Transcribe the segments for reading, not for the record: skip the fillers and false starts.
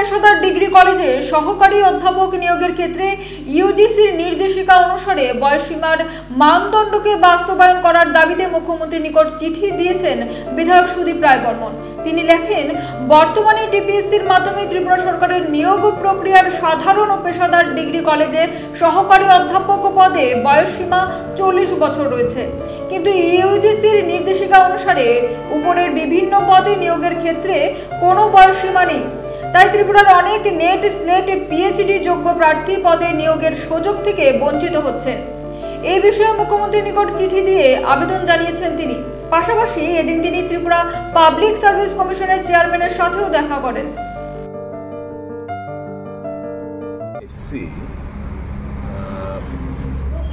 পেশাদার ডিগ্রি কলেজে সহকারী অধ্যাপক নিয়োগের ক্ষেত্রে ইউজিসির নির্দেশিকা অনুসারে বয়সসীমার মানদণ্ডকে বাস্তবায়ন করার দাবিতে মুখ্যমন্ত্রীর নিকট চিঠি দিয়েছেন বিধায়ক সুদীপ রায় বর্মন। তিনি লেখেন, বর্তমানে টিপিএসসির মাধ্যমে ত্রিপুরা সরকারের নিয়োগ প্রক্রিয়ার সাধারণ ও পেশাদার ডিগ্রি কলেজে সহকারী অধ্যাপক পদে বয়সসীমা 40 বছর রয়েছে, কিন্তু ইউজিসির নির্দেশিকা অনুসারে উপরের বিভিন্ন পদে নিয়োগের ক্ষেত্রে কোনো বয়সসীমা নেই। তাই ত্রিপুরার অনেক নেট স্লেট পিএইচডি যোগ্য প্রার্থী পদে নিয়োগের সুযোগ থেকে বঞ্চিত হচ্ছেন। এই বিষয়ে মুখ্যমন্ত্রীর নিকট চিঠি দিয়ে আবেদন জানিয়েছেন তিনি। পাশাপাশি এদিন তিনি ত্রিপুরা পাবলিক সার্ভিস কমিশনের চেয়ারম্যানের সাথেও দেখা করেন।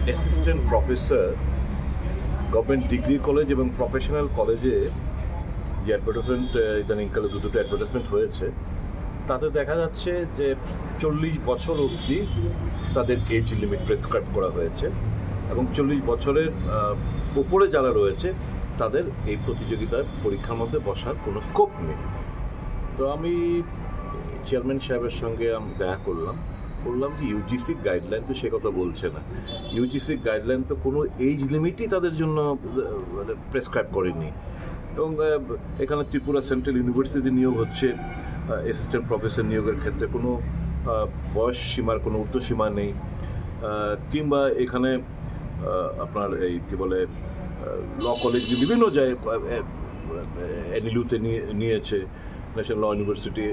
Assistant professor government degree college এবং প্রফেশনাল কলেজে যে অ্যাডভার্টাইজমেন্ট ইদানিংকালে দুটো অ্যাডভার্টাইজমেন্ট হয়েছে, তাতে দেখা যাচ্ছে যে 40 বছর অবধি তাদের এজ লিমিট প্রেসক্রাইব করা হয়েছে এবং 40 বছরের উপরে যারা রয়েছে তাদের এই প্রতিযোগিতার পরীক্ষার মধ্যে বসার কোনো স্কোপ নেই। তো আমি চেয়ারম্যান সাহেবের সঙ্গে দেখা বললাম যে ইউজিসির গাইডলাইন তো সে কথা বলছে না। ইউজিসির গাইডলাইন তো কোনো এজ লিমিটই তাদের জন্য প্রেসক্রাইব করেনি। এবং এখানে ত্রিপুরা সেন্ট্রাল ইউনিভার্সিটি নিয়োগ হচ্ছে, অ্যাসিস্ট্যান্ট প্রফেসর নিয়োগের ক্ষেত্রে কোনো বয়স সীমার কোনো ঊর্ধ্বসীমা নেই। কিংবা এখানে আপনার এই কী বলে ল কলেজ বিভিন্ন জায়গায় এনইউতে নিয়েছে, ন্যাশনাল ল ইউনিভার্সিটি,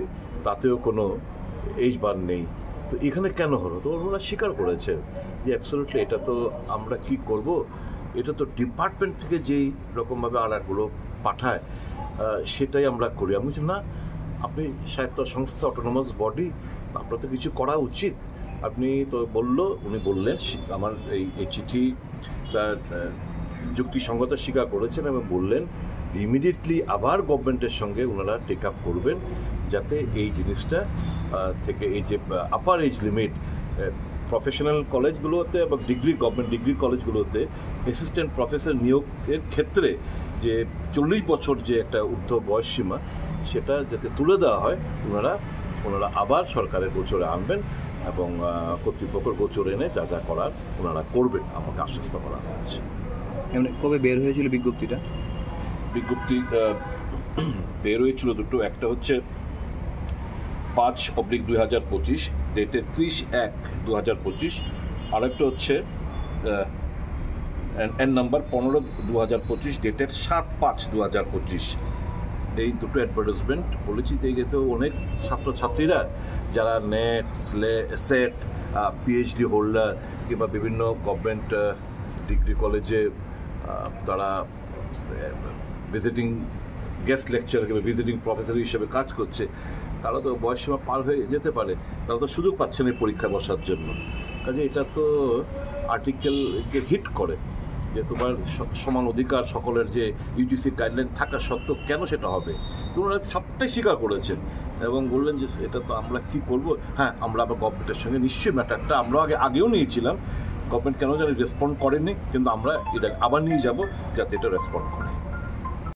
তাতেও কোনো এজ বার নেই। তো এখানে কেন হলো? তো ওনারা স্বীকার করেছে যে অ্যাবসলিউটলি এটা তো আমরা কি করব, এটা তো ডিপার্টমেন্ট থেকে যেই রকমভাবে আর্ডারগুলো পাঠায় সেটাই আমরা করি। আমি বলছি না, আপনি স্বায়ত্ত সংস্থা, অটোনমাস বডি, আপনার তো কিছু করা উচিত। আপনি তো উনি বললেন, আমার এই চিঠি তার যুক্তিসঙ্গত স্বীকার করেছেন এবং বললেন যে ইমিডিয়েটলি আবার গভর্নমেন্টের সঙ্গে ওনারা টেক আপ করবেন যাতে এই জিনিসটা থেকে এই যে আপার এজ লিমিট প্রফেশনাল কলেজগুলোতে এবং গভর্নমেন্ট ডিগ্রি কলেজগুলোতে অ্যাসিস্ট্যান্ট প্রফেসর নিয়োগের ক্ষেত্রে যে 40 বছর যে একটা ঊর্ধ্ব বয়স সীমা, সেটা যাতে তুলে দেওয়া হয়, ওনারা আবার সরকারের গোচরে আনবেন এবং কর্তৃপক্ষের গোচরে এনে যা যা করার ওনারা করবেন, আমাকে আশ্বস্ত করা হয়েছে। কবে বের হয়েছিল বিজ্ঞপ্তিটা? বিজ্ঞপ্তি বের হয়েছিল দুটো, একটা হচ্ছে 5/2025 ডেটের 30/1/2025, আর একটা হচ্ছে এন নাম্বার 15/2025 ডেটের 7/5/2025। এই দুটো অ্যাডভার্টাইজমেন্ট বলেছি। তো অনেক ছাত্রছাত্রীরা যারা নেট সেট পিএইচডি হোল্ডার কিংবা বিভিন্ন গভর্নমেন্ট ডিগ্রি কলেজে তারা ভিজিটিং গেস্ট লেকচার কিংবা ভিজিটিং প্রফেসর হিসেবে কাজ করছে, তারা তো বয়সসীমা পার হয়ে যেতে পারে, তারা তো সুযোগ পাচ্ছে না পরীক্ষা বসার জন্য। কাজে এটা তো আর্টিকেলকে হিট করে যে তোমার সমান অধিকার সকলের, যে ইউজিসি গাইডলাইন থাকা সত্ত্বেও কেন সেটা হবে। তো ওনারা সবটাই স্বীকার করেছেন এবং বললেন যে এটা তো আমরা কি করব। হ্যাঁ, আমরা আবার গভর্নমেন্টের সঙ্গে নিশ্চয়ই ম্যাটারটা আমরা আগেও নিয়েছিলাম, গভর্নমেন্ট কেন জানি রেসপন্ড করেনি, কিন্তু আমরা এটা আবার নিয়ে যাব যাতে এটা রেসপন্ড করে।